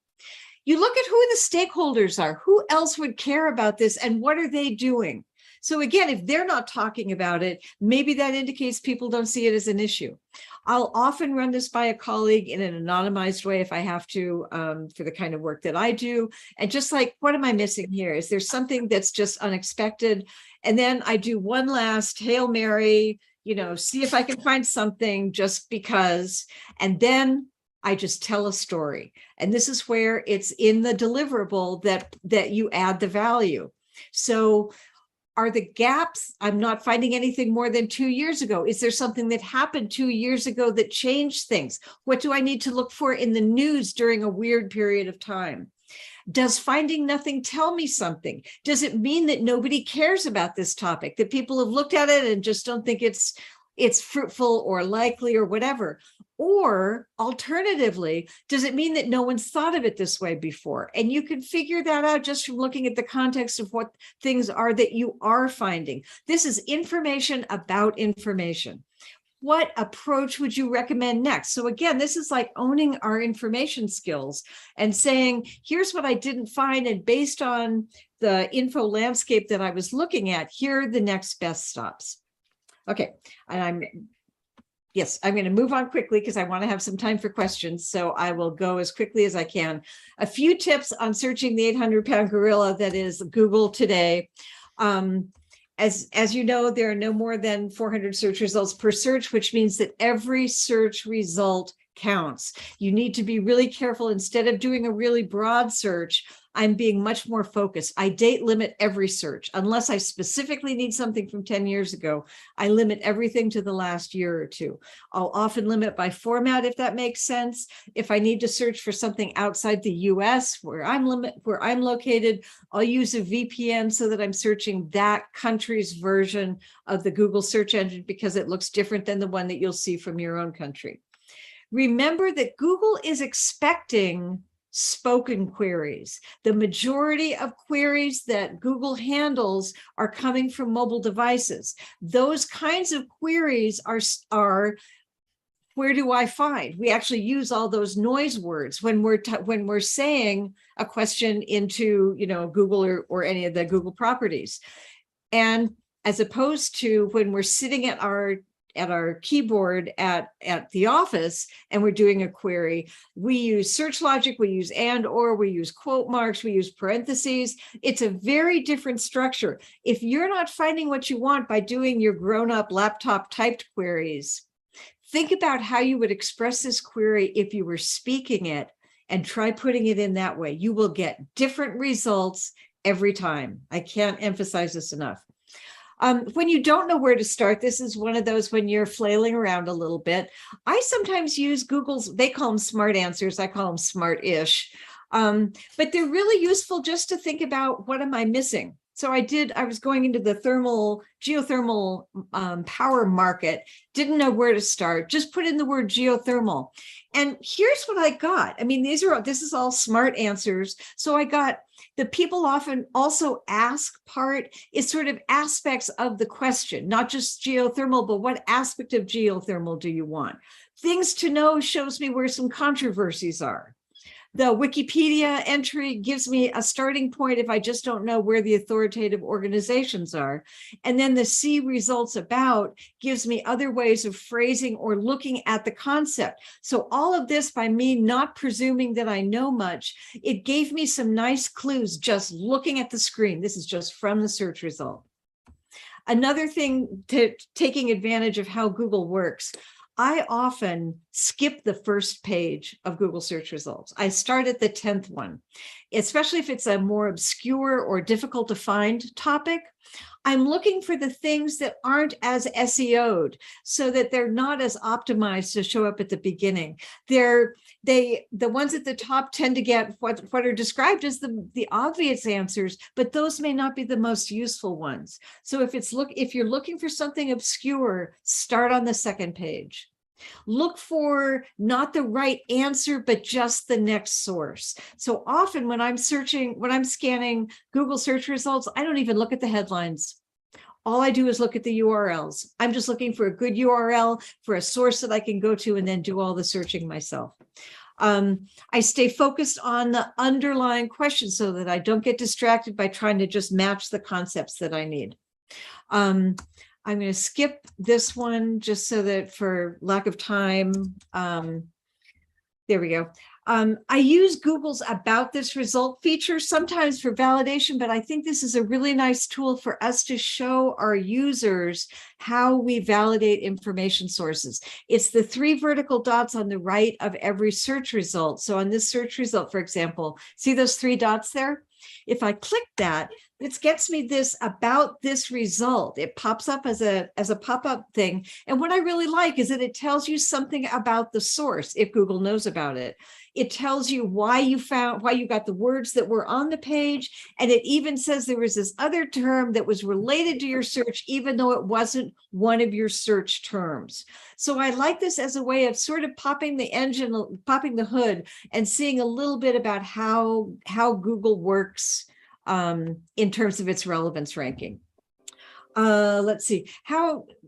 You look at who the stakeholders are. Who else would care about this and what are they doing? So again, if they're not talking about it, maybe that indicates people don't see it as an issue. I'll often run this by a colleague in an anonymized way if I have to, for the kind of work that I do. And just like, what am I missing here? Is there something that's just unexpected? And then I do one last Hail Mary, see if I can find something just because, and then I just tell a story. And this is where it's in the deliverable that you add the value. So are the gaps, I'm not finding anything more than 2 years ago. Is there something that happened 2 years ago that changed things? What do I need to look for in the news during a weird period of time? Does finding nothing tell me something? Does it mean that nobody cares about this topic, that people have looked at it and just don't think it's fruitful or likely or whatever? Or alternatively, does it mean that no one's thought of it this way before? And you can figure that out just from looking at the context of what things are that you are finding. This is information about information. What approach would you recommend next? So again, this is like owning our information skills and saying, here's what I didn't find. And based on the info landscape that I was looking at, here are the next best stops. Okay, and I'm going to move on quickly because I want to have some time for questions. So I will go as quickly as I can. A few tips on searching the 800-pound gorilla that is Google today. As you know, there are no more than 400 search results per search, which means that every search result counts. You need to be really careful. Instead of doing a really broad search, I'm being much more focused. I date limit every search. Unless I specifically need something from 10 years ago, I limit everything to the last year or two. I'll often limit by format, if that makes sense. If I need to search for something outside the US where I'm located, I'll use a VPN so that I'm searching that country's version of the Google search engine because it looks different than the one that you'll see from your own country. Remember that Google is expecting spoken queries. The majority of queries that Google handles are coming from mobile devices. Those kinds of queries are where do I find? We actually use all those noise words when we're saying a question into Google or any of the Google properties. And as opposed to when we're sitting at our keyboard at the office and we're doing a query, we use search logic, we use and, or, we use quote marks, we use parentheses. It's a very different structure. If you're not finding what you want by doing your grown-up laptop typed queries, think about how you would express this query if you were speaking it and try putting it in that way. You will get different results every time. I can't emphasize this enough. When you don't know where to start, this is one of those when you're flailing around a little bit. I sometimes use Google's, they call them smart answers. I call them smart-ish. But they're really useful just to think about, what am I missing? So I was going into the geothermal power market, didn't know where to start, just put in the word geothermal. And here's what I got. I mean, this is all smart answers. So I got the people often also ask part is sort of aspects of the question, not just geothermal, but what aspect of geothermal do you want? Things to know shows me where some controversies are. The Wikipedia entry gives me a starting point if I just don't know where the authoritative organizations are. And then the see results about gives me other ways of phrasing or looking at the concept. So all of this, by me not presuming that I know much, it gave me some nice clues just looking at the screen. This is just from the search result. Another thing to taking advantage of how Google works, I often skip the first page of Google search results. I start at the 10th one, especially if it's a more obscure or difficult to find topic. I'm looking for the things that aren't as SEO'd so that they're not as optimized to show up at the beginning. The ones at the top tend to get what are described as the obvious answers, but those may not be the most useful ones. So if you're looking for something obscure, start on the second page. Look for not the right answer, but just the next source. So often when I'm scanning Google search results, I don't even look at the headlines. All I do is look at the URLs. I'm just looking for a good URL for a source that I can go to and then do all the searching myself. I stay focused on the underlying question so that I don't get distracted by trying to just match the concepts that I need. I'm going to skip this one just so that for lack of time, there we go. I use Google's about this result feature sometimes for validation, but I think this is a really nice tool for us to show our users how we validate information sources. It's the 3 vertical dots on the right of every search result. So on this search result, for example, see those 3 dots there? If I click that, it gets me this about this result. It pops up as a pop-up thing. And what I really like is that it tells you something about the source if Google knows about it. It tells you why you got the words that were on the page. And it even says there was this other term that was related to your search, even though it wasn't one of your search terms. So I like this as a way of sort of popping the hood and seeing a little bit about how Google works in terms of its relevance ranking. Let's see.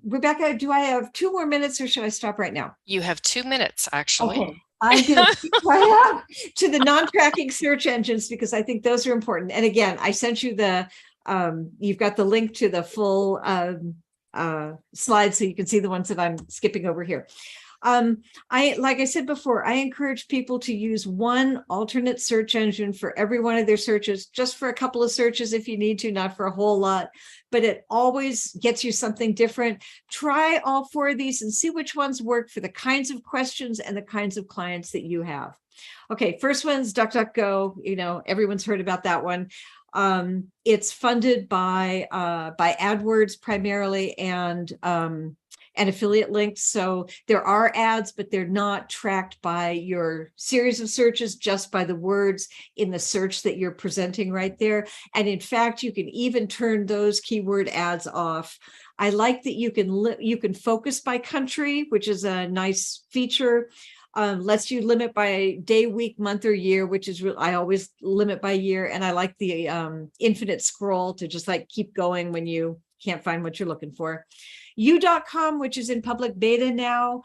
Rebecca, do I have 2 more minutes or should I stop right now? You have 2 minutes, actually. Okay. I'm going to keep my up to the non-tracking search engines because I think those are important. And again, I sent you you've got the link to the full slide so you can see the ones that I'm skipping over here. Like I said before, I encourage people to use one alternate search engine for every one of their searches, just for a couple of searches if you need to, not for a whole lot, but it always gets you something different. Try all 4 of these and see which ones work for the kinds of questions and the kinds of clients that you have. Okay, first one's DuckDuckGo. Everyone's heard about that one. It's funded by AdWords primarily and affiliate links. So there are ads, but they're not tracked by your series of searches, just by the words in the search that you're presenting right there. And in fact, you can even turn those keyword ads off. I like that you can focus by country, which is a nice feature. Lets you limit by day, week, month, or year, which is I always limit by year. And I like the infinite scroll to just keep going when you can't find what you're looking for. U.com, which is in public beta now.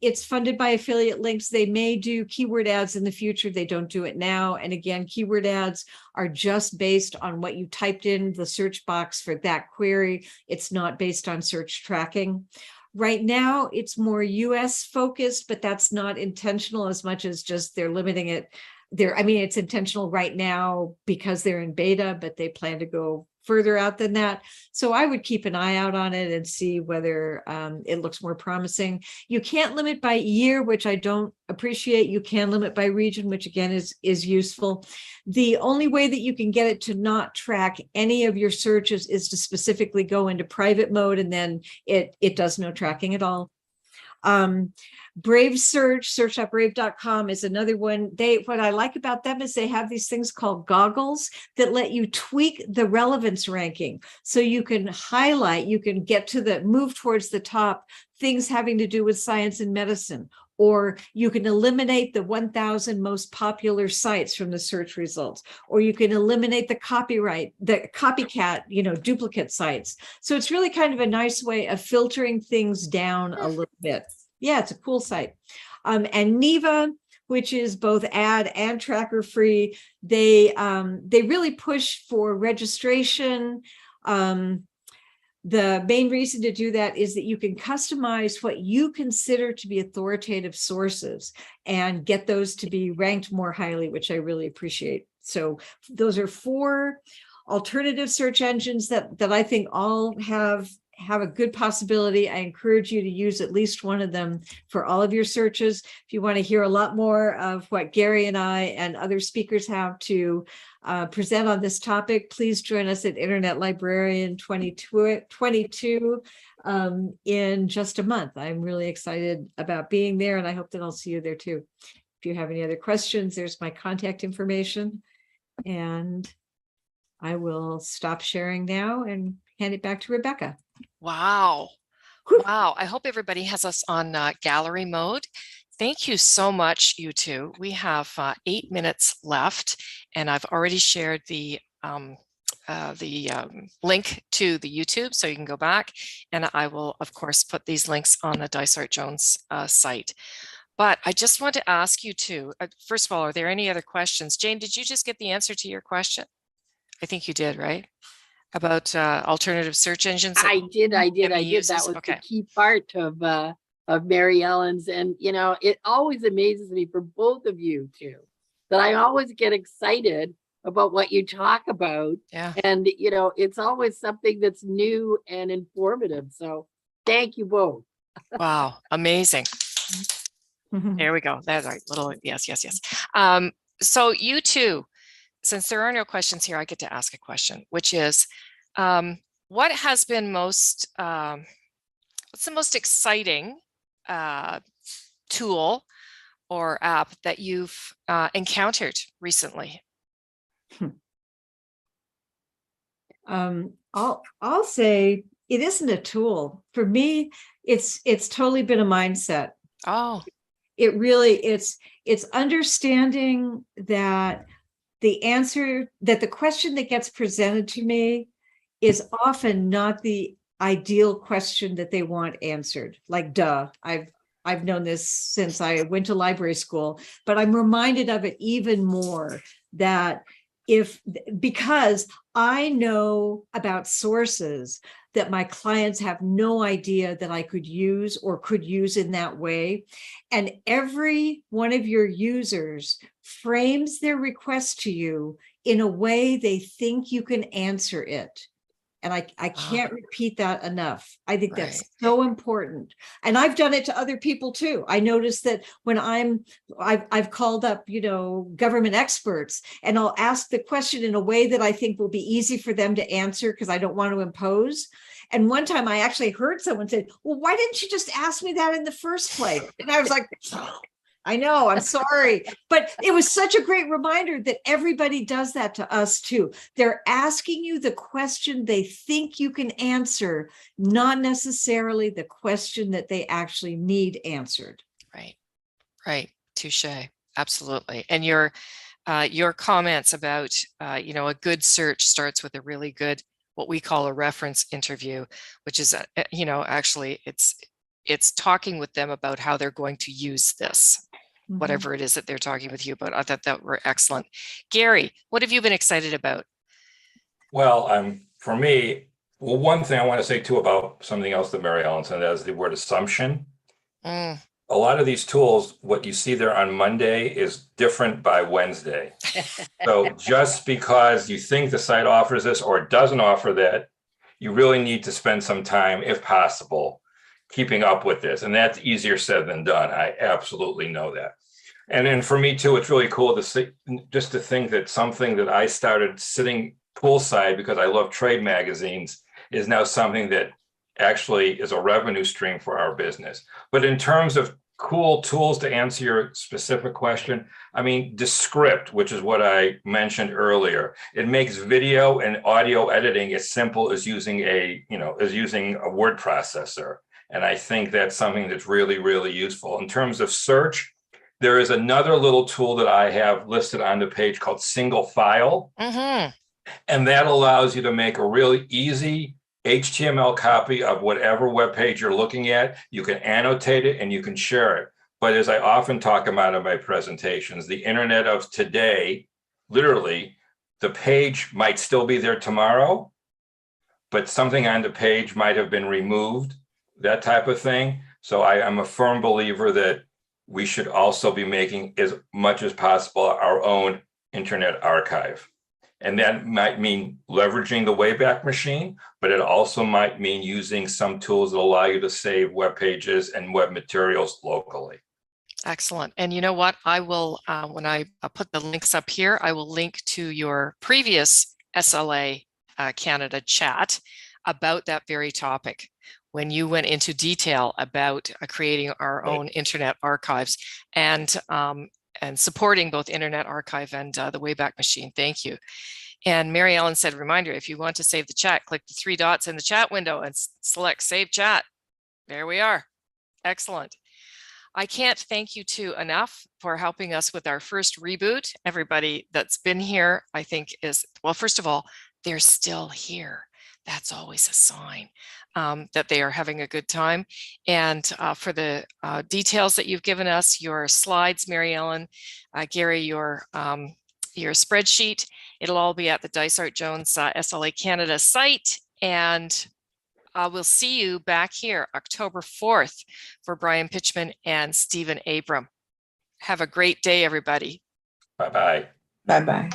It's funded by affiliate links. They may do keyword ads in the future. They don't do it now. And again, keyword ads are just based on what you typed in the search box for that query. It's not based on search tracking. Right now, it's more US focused, but that's not intentional as much as just they're limiting it. It's intentional right now because they're in beta, but they plan to go further out than that. So I would keep an eye out on it and see whether it looks more promising. You can't limit by year, which I don't appreciate. You can limit by region, which again is useful. The only way that you can get it to not track any of your searches is to specifically go into private mode, and then it does no tracking at all. Brave Search, search.brave.com is another one. What I like about them is they have these things called goggles that let you tweak the relevance ranking. So you can highlight, you can get to move towards the top, things having to do with science and medicine, or you can eliminate the 1,000 most popular sites from the search results, or you can eliminate the copycat, duplicate sites. So it's really kind of a nice way of filtering things down a little bit. Yeah, it's a cool site. And Neva, which is both ad and tracker free, they really push for registration. The main reason to do that is that you can customize what you consider to be authoritative sources and get those to be ranked more highly, which I really appreciate. So those are 4 alternative search engines that I think all have a good possibility. I encourage you to use at least one of them for all of your searches. If you want to hear a lot more of what Gary and I and other speakers have to present on this topic, please join us at Internet Librarian 2022 in just a month. I'm really excited about being there, and I hope that I'll see you there too. If you have any other questions, there's my contact information, and I will stop sharing now and hand it back to Rebecca. Wow. Whew. Wow. I hope everybody has us on gallery mode. Thank you so much, you two. We have 8 minutes left, and I've already shared the link to the YouTube, so you can go back, and I will, of course, put these links on the Dysart Jones site. But I just want to ask you two, first of all, are there any other questions? Jane, did you just get the answer to your question? I think you did, right? About alternative search engines? I did. That uses? was Okay. the key part of Mary Ellen's. And, it always amazes me for both of you too, that I always get excited about what you talk about. Yeah. And, it's always something that's new and informative. So thank you both. Wow. Amazing. There we go. That's right. Little, yes. So you two, since there are no questions here, I get to ask a question, which is, what has been what's the most exciting tool or app that you've encountered recently? I'll say it isn't a tool. For me, it's totally been a mindset. Oh, It really, it's understanding that the question that gets presented to me is often not the ideal question that they want answered. Like, duh, I've known this since I went to library school, but I'm reminded of it even more that because I know about sources that my clients have no idea that I could use in that way. And every one of your users frames their request to you in a way they think you can answer it. And I can't repeat that enough. I think that's so important. And I've done it to other people too. I noticed that when I've called up, government experts, and I'll ask the question in a way that I think will be easy for them to answer because I don't want to impose. And one time I actually heard someone say, well, why didn't you just ask me that in the first place? And I was like, I know, I'm sorry. But it was such a great reminder that everybody does that to us too. They're asking you the question they think you can answer, not necessarily the question that they actually need answered. Right. Touche. Absolutely. And your comments about, a good search starts with a really good, what we call a reference interview, which is, actually it's talking with them about how they're going to use this. Whatever it is that they're talking with you about. I thought that were excellent. Gary, what have you been excited about? Well, for me, one thing I want to say too about something else that Mary Ellen said is the word assumption. A lot of these tools, what you see there on Monday is different by Wednesday. So just because you think the site offers this or it doesn't offer that, you really need to spend some time, if possible, keeping up with this. And that's easier said than done. I absolutely know that. And then for me too, it's really cool to see, just to think that something that I started sitting poolside because I love trade magazines is now something that actually is a revenue stream for our business. But in terms of cool tools to answer your specific question, I mean, Descript, which is what I mentioned earlier, it makes video and audio editing as simple as using a word processor. And I think that's something that's really, really useful. In terms of search, there is another little tool that I have listed on the page called Single File. Mm-hmm. And that allows you to make a really easy HTML copy of whatever web page you're looking at. You can annotate it and you can share it. But as I often talk about in my presentations, the internet of today, literally, the page might still be there tomorrow, but something on the page might have been removed, that type of thing. So I am a firm believer that we should also be making as much as possible our own internet archive. And that might mean leveraging the Wayback Machine, but it also might mean using some tools that allow you to save web pages and web materials locally. Excellent. And you know what? I will, when I put the links up here, I will link to your previous SLA Canada chat about that very topic, when you went into detail about creating our own internet archives and supporting both Internet Archive and the Wayback Machine. Thank you. And Mary Ellen said, reminder, if you want to save the chat, click the 3 dots in the chat window and select Save Chat. There we are. Excellent. I can't thank you two enough for helping us with our first reboot. Everybody that's been here, I think is, well, first of all, they're still here. That's always a sign that they are having a good time. And for the details that you've given us, your slides, Mary Ellen, Gary, your spreadsheet, it'll all be at the Dysart Jones SLA Canada site. And we'll see you back here October 4th for Brian Pitchman and Stephen Abram. Have a great day, everybody. Bye-bye. Bye-bye.